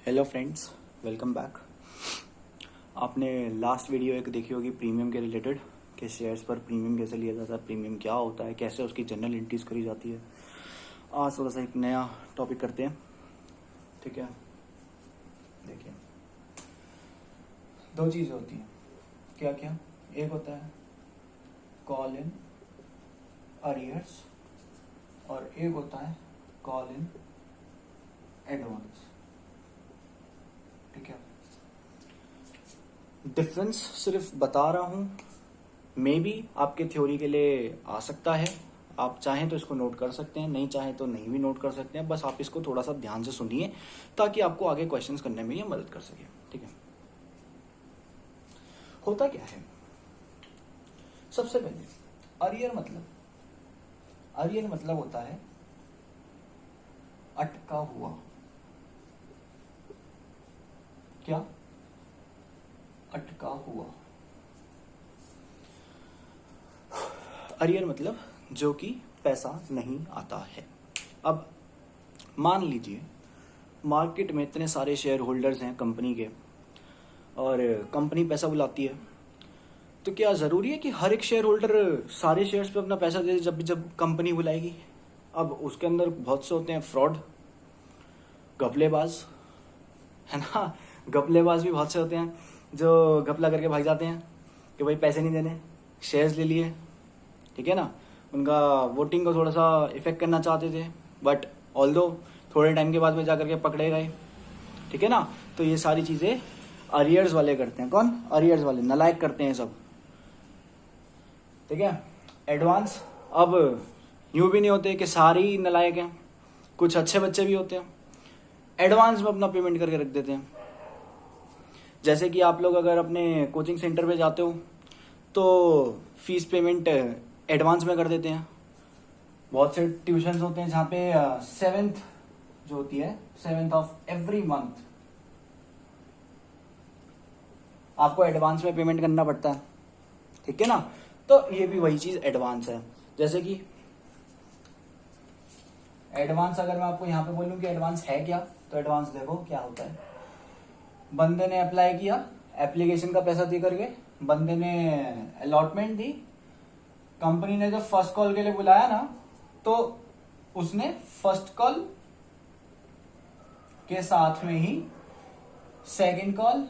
Hello friends, welcome back. आपने last video एक देखी होगी प्रीमियम के रिलेटेड कि शेयर्स पर प्रीमियम कैसे लिया जाता है, प्रीमियम क्या होता है, कैसे उसकी जनरल एंट्रीज करी जाती है। आज थोड़ा सा एक नया टॉपिक करते हैं, ठीक है। देखिए, दो चीज़ें होती हैं, क्या क्या। एक होता है कॉल इन अरियर्स और एक होता है कॉल इन एडवांस, ठीक है। डिफरेंस सिर्फ बता रहा हूं, मे बी आपके थ्योरी के लिए आ सकता है। आप चाहें तो इसको नोट कर सकते हैं, नहीं चाहें तो नहीं भी नोट कर सकते हैं। बस आप इसको थोड़ा सा ध्यान से सुनिए ताकि आपको आगे क्वेश्चंस करने में ये मदद कर सके, ठीक है। होता क्या है, सबसे पहले अरियर मतलब होता है अटका हुआ। क्या? अटका हुआ। अरियर मतलब जो कि पैसा नहीं आता है। अब मान लीजिए मार्केट में इतने सारे शेयर होल्डर्स हैं कंपनी के और कंपनी पैसा बुलाती है, तो क्या जरूरी है कि हर एक शेयर होल्डर सारे शेयर्स पे अपना पैसा दे जब कंपनी बुलाएगी? अब उसके अंदर बहुत से होते हैं फ्रॉड, घपलेबाज, है ना। घपलेबाज भी बहुत से होते हैं जो घपला करके भाग जाते हैं कि भाई पैसे नहीं देने, शेयर्स ले लिए, ठीक है ना। उनका वोटिंग को थोड़ा सा इफेक्ट करना चाहते थे, बट ऑल्दो थोड़े टाइम के बाद में जाकर के पकड़े गए, ठीक है ना। तो ये सारी चीजें अरियर्स वाले करते हैं। कौन? अरियर्स वाले, नालायक करते हैं सब, ठीक है। एडवांस, अब यूं भी नहीं होते कि सारे ही नालायक हैं, कुछ अच्छे बच्चे भी होते हैं, एडवांस में अपना पेमेंट करके रख देते हैं। जैसे कि आप लोग अगर अपने कोचिंग सेंटर पे जाते हो तो फीस पेमेंट एडवांस में कर देते हैं। बहुत से ट्यूशंस होते हैं जहाँ पे 7th जो होती है, 7th ऑफ एवरी मंथ आपको एडवांस में पेमेंट करना पड़ता है, ठीक है ना। तो ये भी वही चीज एडवांस है। जैसे कि एडवांस, अगर मैं आपको यहाँ पे बोलूं कि एडवांस है क्या, तो एडवांस देखो क्या होता है। बंदे ने अप्लाई किया, एप्लीकेशन का पैसा दे करके बंदे ने अलॉटमेंट दी, कंपनी ने जब फर्स्ट कॉल के लिए बुलाया ना, तो उसने फर्स्ट कॉल के साथ में ही सेकंड कॉल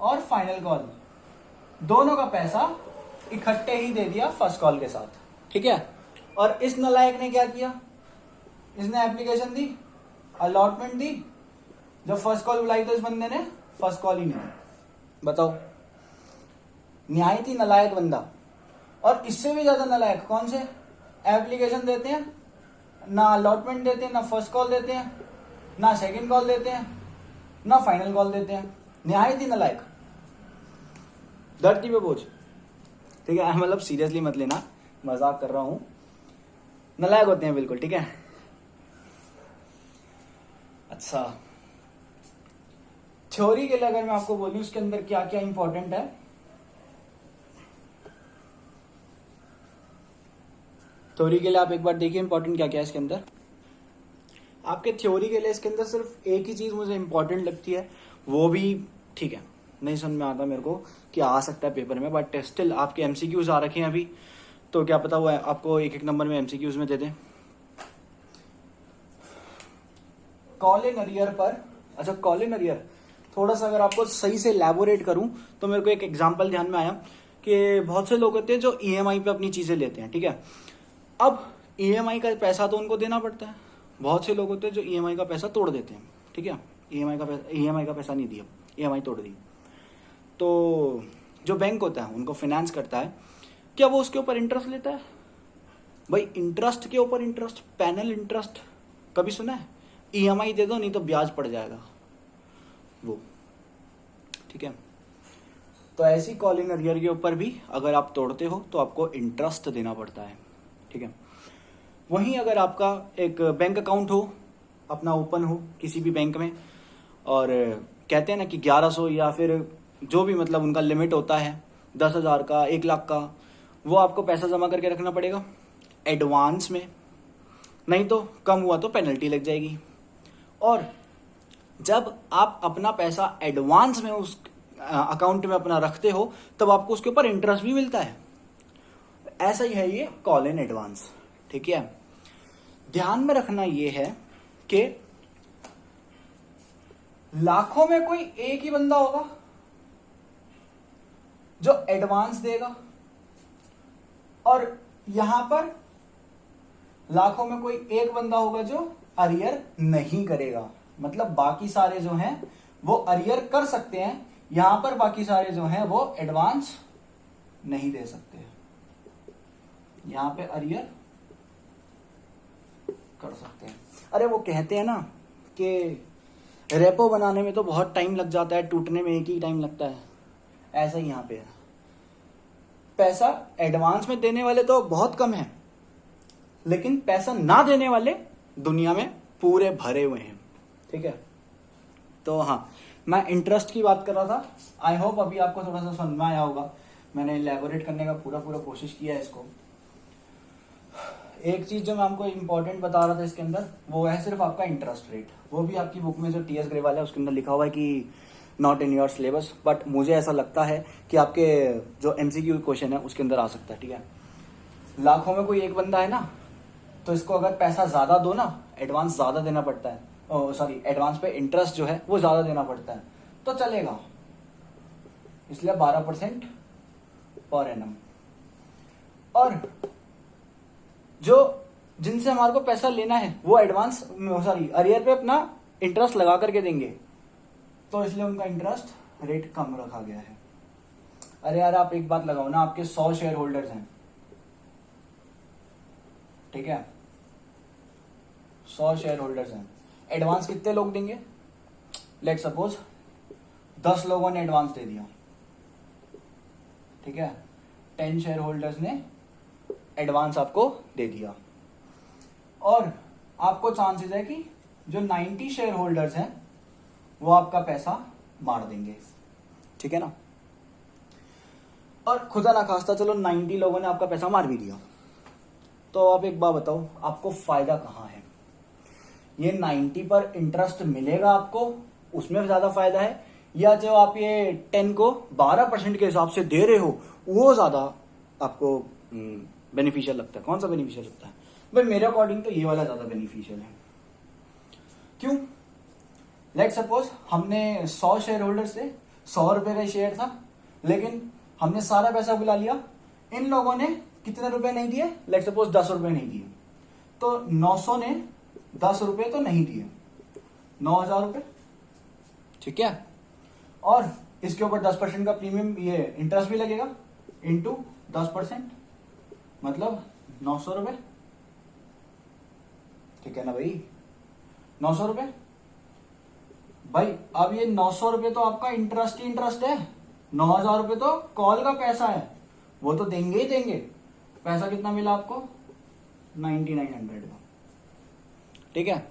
और फाइनल कॉल दोनों का पैसा इकट्ठे ही दे दिया फर्स्ट कॉल के साथ, ठीक है। और इस नालायक ने क्या किया, इसने एप्लीकेशन दी, अलॉटमेंट दी, जब फर्स्ट कॉल बुलाई तो इस बंदे ने फर्स्ट कॉल ही नहीं दी। बताओ, न्याय थी नालायक बंदा। और इससे भी ज्यादा नालायक कौन से? एप्लीकेशन देते हैं ना, अलॉटमेंट देते हैं ना, फर्स्ट कॉल देते हैं ना, सेकंड कॉल देते हैं ना, फाइनल कॉल देते हैं। न्याय थी नालायक, धरती पे बोझ, ठीक है। मतलब सीरियसली मत लेना, मजाक कर रहा हूं। नालायक होते हैं बिल्कुल, ठीक है। अच्छा, थ्योरी के लिए अगर मैं आपको बोलूं इसके अंदर क्या क्या इंपॉर्टेंट है, थ्योरी के लिए आप एक बार देखिए इंपॉर्टेंट क्या क्या है इसके अंदर। आपके थ्योरी के लिए इसके अंदर सिर्फ एक ही चीज मुझे इंपॉर्टेंट लगती है, वो भी ठीक है नहीं समझ में आता मेरे को कि आ सकता है पेपर में, बट स्टिल आपके एमसीक्यूज आ रखे हैं अभी, तो क्या पता वो आपको एक एक नंबर में एमसीक्यूज में दे दें। कॉल इन अरियर पर, अच्छा कॉल इन अरियर थोड़ा सा अगर आपको सही से एलैबोरेट करूं तो मेरे को एक एग्जांपल ध्यान में आया कि बहुत से लोग होते हैं जो ईएमआई पे अपनी चीजें लेते हैं, ठीक है। अब ईएमआई का पैसा तो उनको देना पड़ता है। बहुत से लोग होते हैं जो ईएमआई का पैसा तोड़ देते हैं, ठीक है। ईएमआई का पैसा नहीं दिया, ईएमआई तोड़ दी, तो जो बैंक होता है उनको फाइनेंस करता है, क्या वो उसके ऊपर इंटरेस्ट लेता है? भाई इंटरेस्ट के ऊपर इंटरेस्ट, पैनल इंटरेस्ट कभी सुना है? ईएमआई दे दो नहीं तो ब्याज पड़ जाएगा वो, ठीक है। तो ऐसी कॉल इन अरियर के ऊपर भी अगर आप तोड़ते हो तो आपको इंटरेस्ट देना पड़ता है, ठीक है। वहीं अगर आपका एक बैंक अकाउंट हो, अपना ओपन हो किसी भी बैंक में, और कहते हैं ना कि 1100 या फिर जो भी मतलब उनका लिमिट होता है 10,000 का, 1 लाख का, वो आपको पैसा जमा करके रखना पड़ेगा एडवांस में, नहीं तो कम हुआ तो पेनल्टी लग जाएगी। और जब आप अपना पैसा एडवांस में उस अकाउंट में अपना रखते हो तब आपको उसके ऊपर इंटरेस्ट भी मिलता है। ऐसा ही है ये कॉल इन एडवांस। ठीक है, ध्यान में रखना ये है कि लाखों में कोई एक ही बंदा होगा जो एडवांस देगा, और यहां पर लाखों में कोई एक बंदा होगा जो अरियर नहीं करेगा। मतलब बाकी सारे जो हैं वो अरियर कर सकते हैं, यहां पर बाकी सारे जो हैं वो एडवांस नहीं दे सकते। यहां पे अरियर कर सकते हैं। अरे वो कहते हैं ना कि रेपो बनाने में तो बहुत टाइम लग जाता है, टूटने में एक ही टाइम लगता है। ऐसा ही यहां पे है, पैसा एडवांस में देने वाले तो बहुत कम हैं, लेकिन पैसा ना देने वाले दुनिया में पूरे भरे हुए हैं। ठीक है, तो हाँ, मैं इंटरेस्ट की बात कर रहा था। आई होप अभी आपको थोड़ा सा समझ में आया होगा। मैंने इलेबोरेट करने का पूरा कोशिश किया है इसको। एक चीज जो मैं आपको इंपॉर्टेंट बता रहा था इसके अंदर, वो है सिर्फ आपका इंटरेस्ट रेट। वो भी आपकी बुक में जो टीएस ग्रेवाल है उसके अंदर लिखा हुआ है कि not in your syllabus, but मुझे ऐसा लगता है कि आपके जो एमसीक्यू क्वेश्चन है उसके अंदर आ सकता है। ठीक है, लाखों में कोई एक बंदा है ना, तो इसको अगर पैसा ज्यादा दो ना, एडवांस ज्यादा देना पड़ता है, सॉरी एडवांस पे इंटरेस्ट जो है वो ज्यादा देना पड़ता है, तो चलेगा। इसलिए 12% पर एनम। और जो जिनसे हमारे को पैसा लेना है वो एडवांस सॉरी अरियर पे अपना इंटरेस्ट लगा करके देंगे, तो इसलिए उनका इंटरेस्ट रेट कम रखा गया है। अरे यार आप एक बात लगाओ ना, आपके 100 शेयर होल्डर्स हैं। ठीक है, 100 शेयर होल्डर्स हैं, एडवांस कितने लोग देंगे? लेट सपोज 10 लोगों ने एडवांस दे दिया। ठीक है, 10 शेयर होल्डर्स ने एडवांस आपको दे दिया, और आपको चांसेस है कि जो 90 शेयर होल्डर्स हैं वो आपका पैसा मार देंगे। ठीक है ना, और खुदा ना खास्ता चलो 90 लोगों ने आपका पैसा मार भी दिया, तो आप एक बात बताओ आपको फायदा कहां है? ये 90 पर इंटरेस्ट मिलेगा आपको, उसमें ज्यादा फायदा है, या जो आप ये 10 को 12% के हिसाब से दे रहे हो वो ज्यादा आपको बेनिफिशियल लगता है? कौन सा बेनिफिशियल लगता है भाई? मेरे अकॉर्डिंग तो ये वाला ज्यादा बेनिफिशियल है। क्यों? लेट सपोज हमने 100 शेयर होल्डर से 100 रुपए का शेयर था, लेकिन हमने सारा पैसा बुला लिया, इन लोगों ने कितने रुपए नहीं दिए? लेट सपोज 10 रुपए नहीं दिए, तो 900 ने 10 रुपए तो नहीं दिए, 9,000 रुपए। ठीक है, और इसके ऊपर 10% का प्रीमियम ये इंटरेस्ट भी लगेगा, इंटू 10%, मतलब 900 रुपए। ठीक है ना भाई, 900 रुपए भाई। अब ये 900 रुपए तो आपका इंटरेस्ट ही इंटरेस्ट है, 9,000 रुपए तो कॉल का पैसा है, वो तो देंगे ही देंगे। पैसा कितना मिला आपको? 9900 का। ठीक है,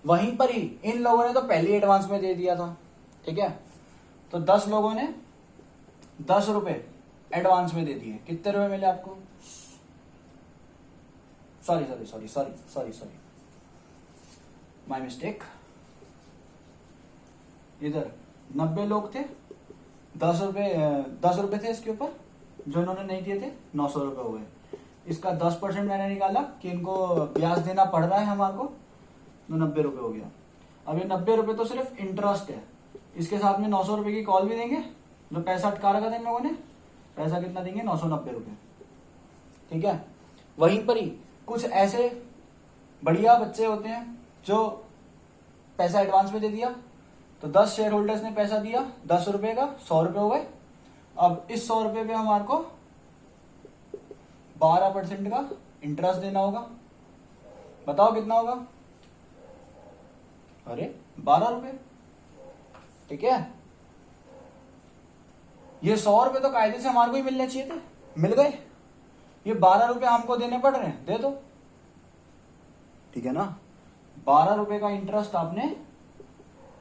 वहीं पर ही इन लोगों ने तो पहले ही एडवांस में दे दिया था। ठीक है, तो 10 लोगों ने 10 रुपए एडवांस में दे दिए, कितने रुपए मिले आपको? Sorry my mistake. इधर 90 लोग थे, 10 रुपए थे इसके ऊपर, जो इन्होंने नहीं दिए थे 900 रुपए हो गए। इसका 10% मैंने निकाला कि इनको ब्याज देना पड़ रहा है हमारे को, तो 90 रुपए हो गया। अब ये 90 रुपए तो सिर्फ इंटरेस्ट है, इसके साथ में 900 रुपए की कॉल भी देंगे, जो पैसा अटका रखा था इन लोगों ने, पैसा कितना देंगे? 990 रुपए। ठीक है, वहीं पर ही कुछ ऐसे बढ़िया बच्चे होते हैं जो पैसा एडवांस में दे दिया, तो 10 शेयर होल्डर्स ने पैसा दिया 10 रुपए का, 100 रुपए हो गए। अब इस 100 रुपए पे हमारे को 12% का इंटरेस्ट देना होगा। बताओ कितना होगा? अरे 12 रुपए। ठीक है, ये 100 रुपए तो कायदे से हमारे को ही मिलने चाहिए थे, मिल गए। ये 12 रुपए हमको देने पड़ रहे हैं, दे दो। ठीक है ना, 12 रुपए का इंटरेस्ट आपने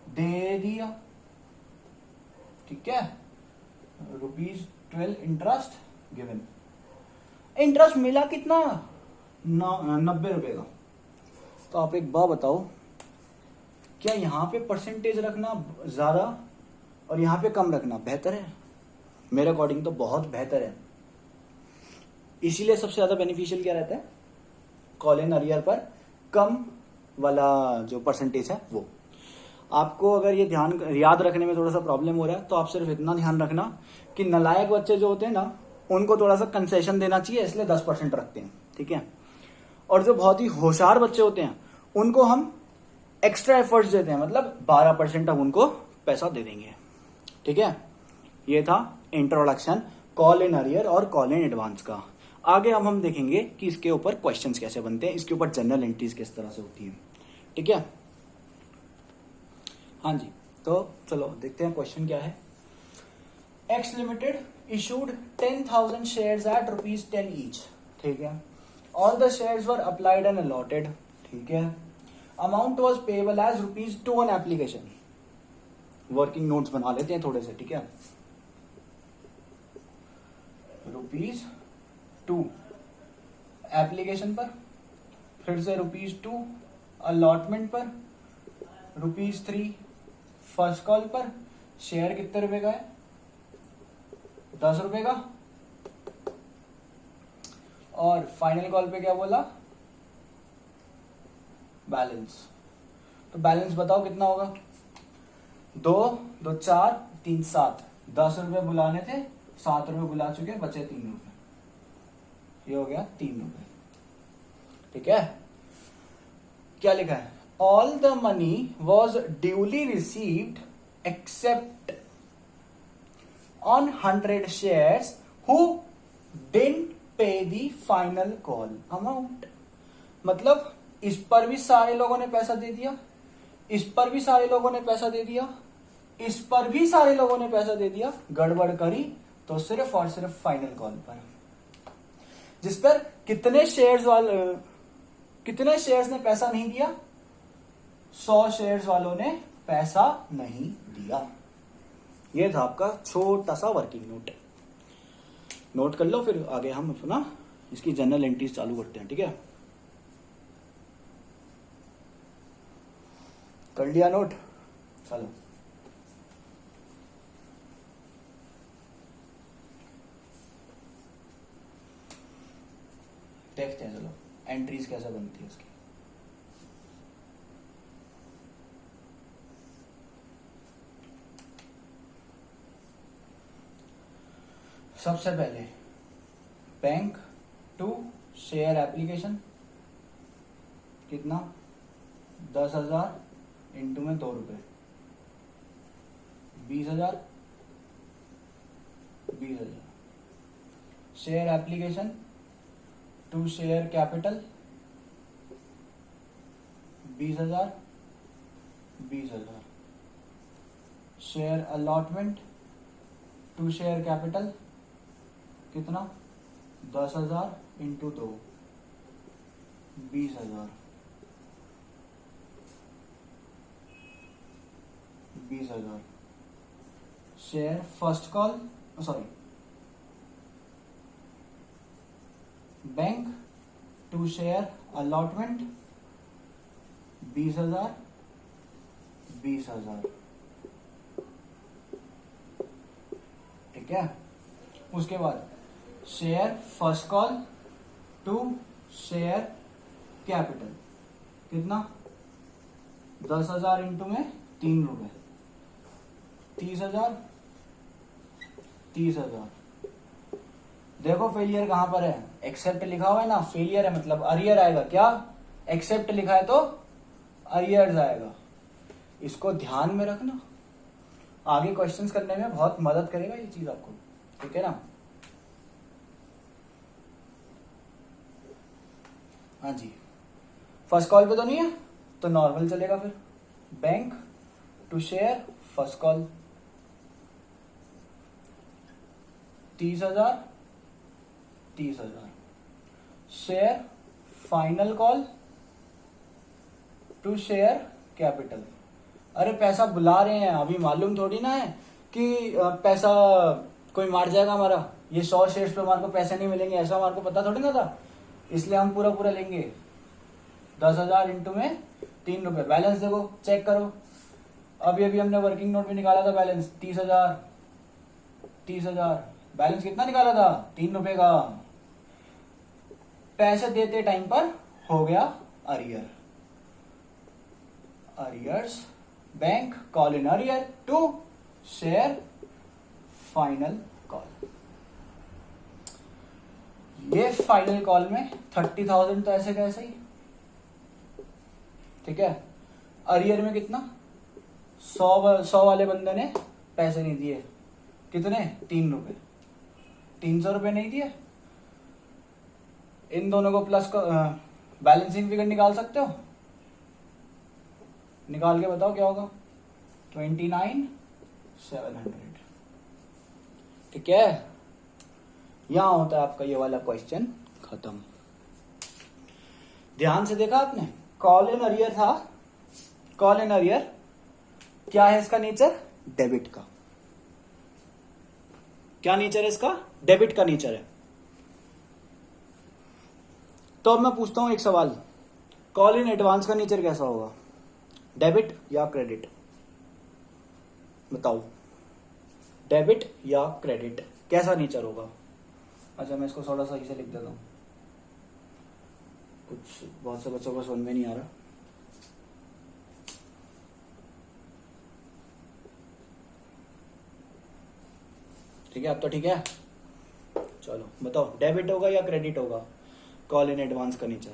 दे दिया। ठीक है, ₹12 इंटरेस्ट गिवन। इंटरेस्ट मिला कितना? 90 रुपए का। तो आप एक बात बताओ क्या यहाँ पे परसेंटेज रखना ज्यादा और यहाँ पे कम रखना बेहतर है? मेरे अकॉर्डिंग तो बहुत बेहतर है। इसीलिए सबसे ज्यादा बेनिफिशियल क्या रहता है, कॉल इन अरियर पर कम वाला जो परसेंटेज है वो। आपको अगर ये ध्यान याद रखने में थोड़ा सा प्रॉब्लम हो रहा है तो आप सिर्फ इतना ध्यान रखना कि नालायक बच्चे जो होते हैं ना उनको थोड़ा सा कंसेशन देना चाहिए, इसलिए 10% रखते हैं, ठीक है। और जो बहुत ही होशियार बच्चे होते हैं उनको हम एक्स्ट्रा एफर्ट्स देते हैं, मतलब 12% अब उनको पैसा दे देंगे, ठीक है। ये था इंट्रोडक्शन कॉल इन अरियर और कॉल इन एडवांस का। आगे अब हम देखेंगे कि इसके ऊपर क्वेश्चंस कैसे बनते हैं, इसके ऊपर जनरल एंट्रीज किस तरह से होती है, ठीक है। हाँ जी, तो चलो देखते हैं क्वेश्चन क्या है। X limited issued 10,000 shares at ₹10 each, ठीक है। All the shares were applied and allotted, ठीक है। Amount was payable as ₹2 on application. Working notes बना लेते हैं थोड़े से, ठीक है। ₹2 एप्लीकेशन पर, फिर से ₹2 अलॉटमेंट पर, ₹3 फर्स्ट कॉल पर। शेयर कितने रुपए का है? 10 रुपए का। और फाइनल कॉल पे क्या बोला? बैलेंस। तो बैलेंस बताओ कितना होगा? 2 2 4 3 7। 10 रुपए बुलाने थे, 7 रुपए बुला चुके, बचे 3 रुपए। ये हो गया 3 रुपए, ठीक है। क्या लिखा है? All the money was duly received except on 100 shares who didn't पे द फाइनल कॉल अमाउंट। मतलब इस पर भी सारे लोगों ने पैसा दे दिया, इस पर भी सारे लोगों ने पैसा दे दिया, इस पर भी सारे लोगों ने पैसा दे दिया, गड़बड़ करी तो सिर्फ और सिर्फ फाइनल कॉल पर, जिस पर कितने शेयर्स ने पैसा नहीं दिया? 100 शेयर्स वालों ने पैसा नहीं दिया। ये था आपका छोटा सा वर्किंग नोट कर लो, फिर आगे हम अपना इसकी जनरल एंट्रीज चालू करते हैं, ठीक है। कर लिया नोट? चलो देखते हैं, चलो एंट्रीज कैसे बनती है उसकी। सबसे पहले बैंक टू शेयर एप्लीकेशन, कितना? 10,000 इंटू में 2 रुपए, 20,000। Share application to share capital 20,000। Share allotment to share capital कितना? 10,000 into 2, 20,000। Share first call, sorry, bank to share allotment 20,000। ठीक है। उसके बाद share first call to share capital कितना? 10,000 इंटू में 3 रुपए, 30,000। देखो फेलियर कहां पर है? एक्सेप्ट लिखा हुआ है ना, फेलियर है मतलब अरियर आएगा। क्या? एक्सेप्ट लिखा है तो अरियर्स आएगा। इसको ध्यान में रखना, आगे क्वेश्चंस करने में बहुत मदद करेगा ये चीज आपको, ठीक है ना। हाँ जी, फर्स्ट कॉल पे तो नहीं है तो नॉर्मल चलेगा। फिर bank to share first call 30,000। Share final call to share capital. अरे पैसा बुला रहे हैं, अभी मालूम थोड़ी ना है कि पैसा कोई मार जाएगा हमारा। ये 100 शेयर्स पे हमारे को पैसे नहीं मिलेंगे, ऐसा हमारे को पता थोड़ी ना था, इसलिए हम पूरा लेंगे। 10,000 इंटू में ₹3। बैलेंस देखो, चेक करो, अभी अभी हमने वर्किंग नोट में निकाला था बैलेंस 30,000। बैलेंस कितना निकाला था? ₹3 का। पैसे देते टाइम पर हो गया arrear, arrears, bank call in arrear to share final call. ये फाइनल कॉल में 30,000 तो ऐसे कैसे ही, ठीक है। अरियर में कितना? 100 वाले बंदे ने पैसे नहीं दिए, कितने? ₹3। ₹300 नहीं दिए। इन दोनों को प्लस बैलेंसिंग फिगर निकाल सकते हो, निकाल के बताओ क्या होगा? 29,700। ठीक है, यहां होता है आपका ये वाला क्वेश्चन खत्म। ध्यान से देखा आपने, कॉल इन अरियर था। कॉल इन अरियर क्या है इसका नेचर? डेबिट का। क्या नेचर है इसका? डेबिट का नेचर है। तो अब मैं पूछता हूं एक सवाल, कॉल इन एडवांस का नेचर कैसा होगा? डेबिट या क्रेडिट? बताओ, डेबिट या क्रेडिट, कैसा नेचर होगा? अच्छा, मैं इसको थोड़ा सा इसे लिख देता हूं, कुछ बहुत से बच्चों को समझ में नहीं आ रहा। ठीक है, अब तो ठीक है। चलो बताओ, डेबिट होगा या क्रेडिट होगा कॉल इन एडवांस का नेचर?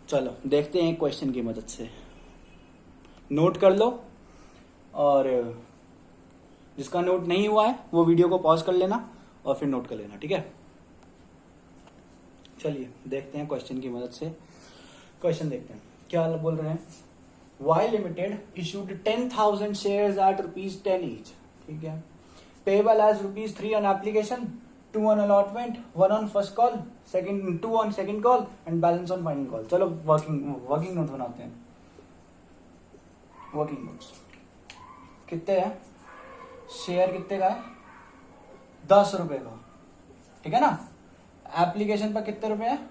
चलो देखते हैं क्वेश्चन की मदद से। नोट कर लो, और जिसका नोट नहीं हुआ है वो वीडियो को पॉज कर लेना और फिर नोट कर लेना, ठीक है। चलिए देखते हैं क्वेश्चन की मदद से। क्वेश्चन देखते हैं क्या बोल रहे हैं। Y limited issued 10,000 shares at ₹10 each, ठीक है। Payable as ₹3 on application, 2 on allotment, 1 on first call, 2 on second call and balance on final call. चलो वर्किंग नोट बनाते हैं। वर्किंग नोट्स कितने हैं? शेयर कितने का है? ₹10 का, ठीक है ना। एप्लीकेशन पर कितने रुपए हैं?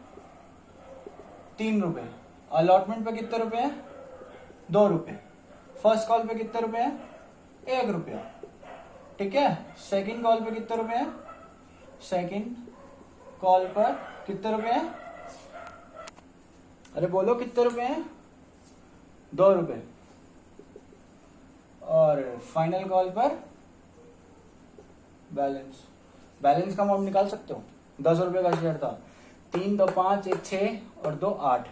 ₹3। अलॉटमेंट पे कितने रुपए हैं? ₹2। फर्स्ट कॉल पे कितने रुपए हैं? ₹1, ठीक है। सेकंड कॉल पे कितने रुपए हैं? सेकंड कॉल पर कितने रुपए हैं? अरे बोलो कितने रुपए हैं? ₹2। और फाइनल कॉल पर बैलेंस, बैलेंस का अमाउंट निकाल सकते हो। ₹10 का शेयर था, 3 2 5 1 6 और 2 8,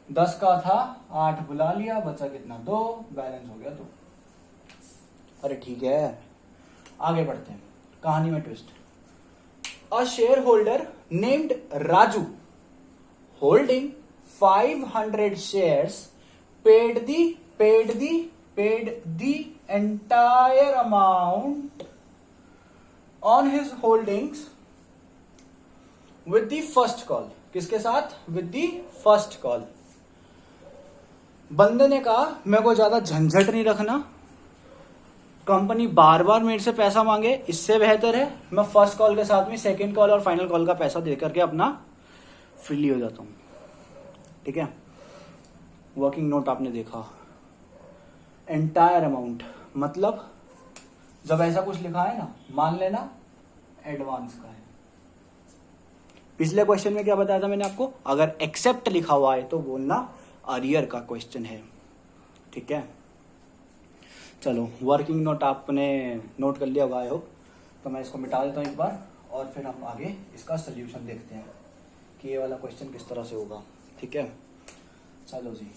10 का था, 8 बुला लिया, बचा कितना? 2, बैलेंस हो गया 2। अरे ठीक है, आगे बढ़ते हैं, कहानी में twist. A share holder named Raju holding 500 shares paid the entire amount on his holdings with the first call. किसके साथ? With the first call. बंदे ने कहा मेरे को ज्यादा झंझट नहीं रखना, कंपनी बार बार मेरे से पैसा मांगे, इससे बेहतर है मैं फर्स्ट कॉल के साथ में सेकंड कॉल और फाइनल कॉल का पैसा दे करके अपना फ्री हो जाता हूं, ठीक है। वर्किंग नोट आपने देखा, एंटायर अमाउंट मतलब जब ऐसा कुछ लिखा है ना, मान लेना एडवांस का है। पिछले क्वेश्चन में क्या बताया था मैंने आपको? अगर एक्सेप्ट लिखा हुआ है तो बोलना अरियर का क्वेश्चन है, ठीक है। चलो वर्किंग नोट आपने नोट कर लिया होगा आई होप, तो मैं इसको मिटा देता हूँ एक बार और फिर हम आगे इसका सोल्यूशन देखते हैं कि ये वाला क्वेश्चन किस तरह से होगा, ठीक है। चलो जी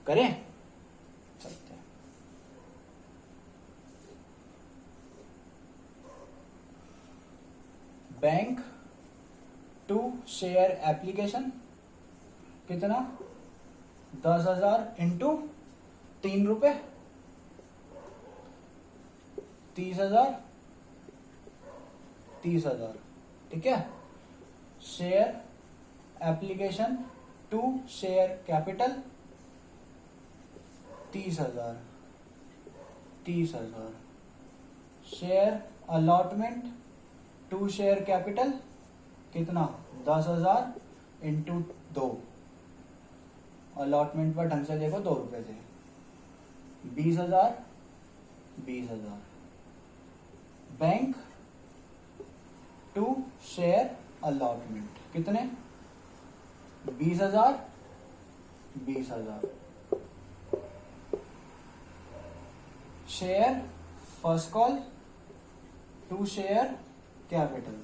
करें, चलते हैं। बैंक टू शेयर एप्लीकेशन कितना? 10,000 इंटू ₹3, 30,000, 30,000, ठीक है। Share application to share capital 30,000, 30,000। Share allotment to share capital कितना? 10,000 इंटू 2, अलॉटमेंट पर ढंग से देखो 2 रुपए थे। 20,000 20,000। बैंक टू शेयर अलॉटमेंट कितने? 20,000 20,000। Share first call to share capital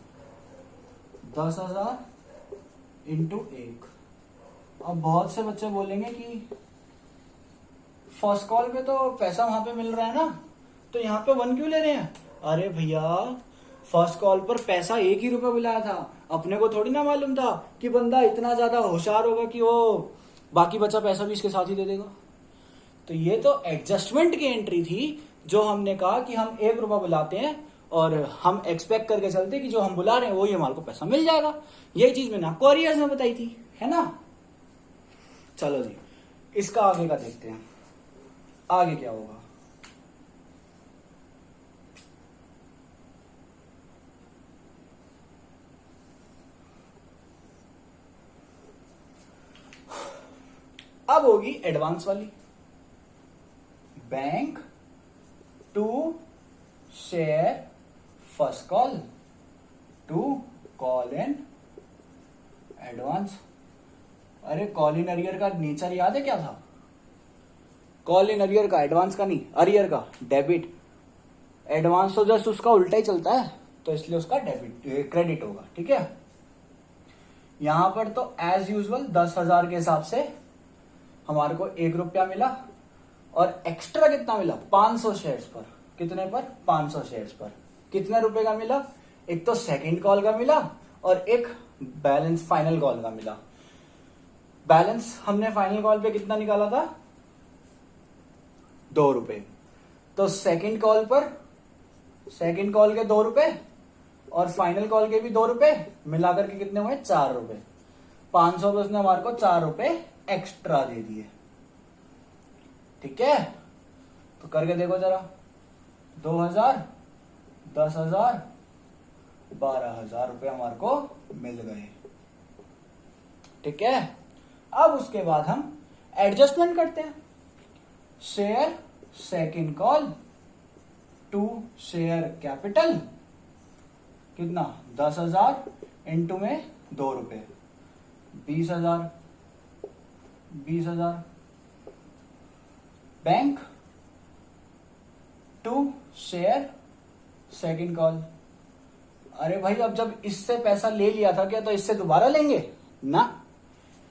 10,000 into 1। अब बहुत से बच्चे बोलेंगे कि फर्स्ट कॉल पे तो पैसा वहां पे मिल रहा है ना, तो यहाँ पे 1 क्यों ले रहे हैं? अरे भैया, फर्स्ट कॉल पर पैसा 1 ही रुपया मिलाया था, अपने को थोड़ी ना मालूम था कि बंदा इतना ज्यादा होशियार होगा कि वो बाकी बचा पैसा भी इसके साथ ही दे देगा। तो ये तो एडजस्टमेंट की एंट्री थी, जो हमने कहा कि हम 1 रुपया बुलाते हैं और हम एक्सपेक्ट करके चलते कि जो हम बुला रहे हैं वो ही हमारे को पैसा मिल जाएगा। यही चीज मैंने आपको अरियर्स में बताई थी, है ना। चलो जी, इसका आगे का देखते हैं, आगे क्या होगा। अब होगी एडवांस वाली। Bank to share first call to call in advance. अरे कॉल इन अरियर का नेचर याद है क्या था? कॉल इन अरियर का, एडवांस का नहीं, अरियर का डेबिट। एडवांस तो जस्ट उसका उल्टा ही चलता है, तो इसलिए उसका डेबिट क्रेडिट होगा, ठीक है। यहां पर तो एज यूजुअल 10,000 के हिसाब से हमारे को 1 रुपया मिला, और एक्स्ट्रा कितना मिला? 500 शेयर्स पर। कितने पर? 500 शेयर्स पर। कितने रुपए का मिला? एक तो सेकंड कॉल का मिला और एक बैलेंस फाइनल कॉल का मिला। बैलेंस हमने फाइनल कॉल पे कितना निकाला था? 2 रुपए। तो सेकंड कॉल पर, सेकंड कॉल के 2 रुपए और फाइनल कॉल के भी 2 रुपए, मिलाकर के कितने हुए? 4 रुपए। 500 पे उसने हमारे को 4 रुपए एक्स्ट्रा दे दिए, ठीक है। तो करके देखो जरा, 2,000 10,000 12,000 रुपए हमारे को मिल गए, ठीक है। अब उसके बाद हम एडजस्टमेंट करते हैं। Share second call to share capital कितना? 10,000 इंटू में 2 रुपए, 20,000 20,000। Bank to share second call. अरे भाई, अब जब इससे पैसा ले लिया था क्या, तो इससे दोबारा लेंगे ना।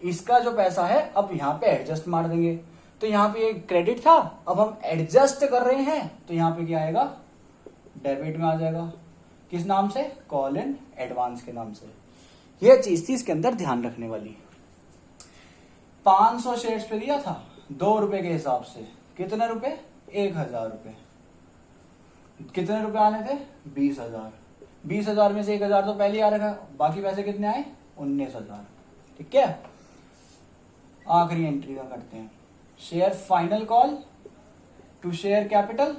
इसका जो पैसा है अब यहां पे एडजस्ट मार देंगे। तो यहां पे एक क्रेडिट था, अब हम एडजस्ट कर रहे हैं, तो यहां पे क्या आएगा? डेबिट में आ जाएगा। किस नाम से? कॉल इन एडवांस के नाम से। यह चीज थी इसके अंदर ध्यान रखने वाली। 500 शेयर्स पे दिया था 2 रुपए के हिसाब से। कितने रुपए? 1,000 रुपए। कितने रुपए आने थे? 20,000। 20,000 में से 1,000 तो पहले ही आ रखा, बाकी पैसे कितने आए? 19,000, ठीक है। आखिरी एंट्री का करते हैं। Share final call to share capital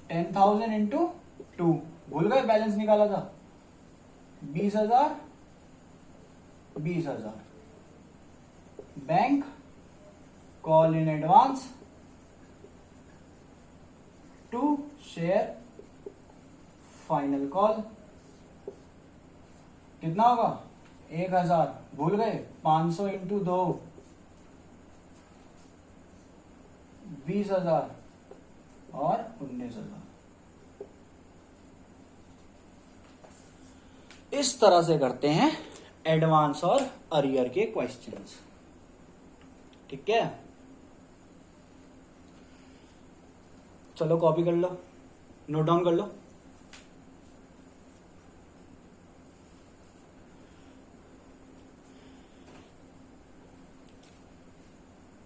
10,000 into 2। भूल गए बैलेंस निकाला था? 20,000 20,000। Bank call in advance to share final call कितना होगा? 1,000। भूल गए? 500 इंटू 2 20,000 और 19,000। इस तरह से करते हैं एडवांस और अरियर के क्वेश्चंस, ठीक है। चलो कॉपी कर लो, नोट डाउन कर लो।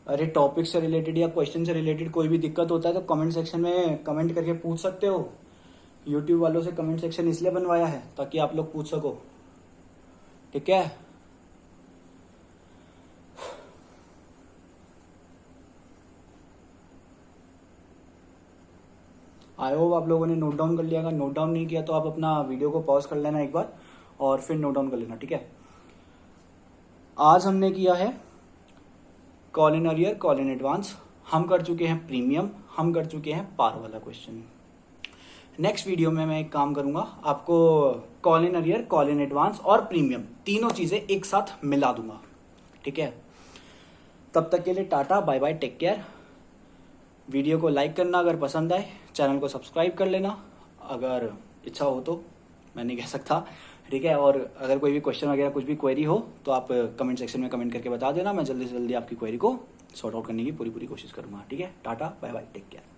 अरे टॉपिक से रिलेटेड या क्वेश्चन से रिलेटेड कोई भी दिक्कत होता है तो कमेंट सेक्शन में कमेंट करके पूछ सकते हो। यूट्यूब वालों से कमेंट सेक्शन इसलिए बनवाया है ताकि आप लोग पूछ सको, ठीक है। आई होप आप लोगों ने नोट डाउन कर लिया। अगर नोट डाउन नहीं किया तो आप अपना वीडियो को पॉज कर लेना एक बार और फिर नोट डाउन कर लेना, ठीक है। आज हमने किया है call in arrear, call in advance, हम कर चुके हैं प्रीमियम, हम कर चुके हैं पार वाला क्वेश्चन। नेक्स्ट वीडियो में मैं एक काम करूंगा, आपको call in arrear, call in advance और प्रीमियम तीनों चीजें एक साथ मिला दूंगा, ठीक है। तब तक के लिए tata, bye bye, take care. Video को लाइक करना अगर पसंद आए, चैनल को सब्सक्राइब कर लेना अगर इच्छा हो तो, मैं नहीं कह सकता, ठीक है। और अगर कोई भी क्वेश्चन वगैरह कुछ भी क्वेरी हो तो आप कमेंट सेक्शन में कमेंट करके बता देना, मैं जल्दी से जल्दी आपकी क्वेरी को सॉर्ट आउट करने की पूरी कोशिश करूंगा, ठीक है। Tata, bye bye, take care.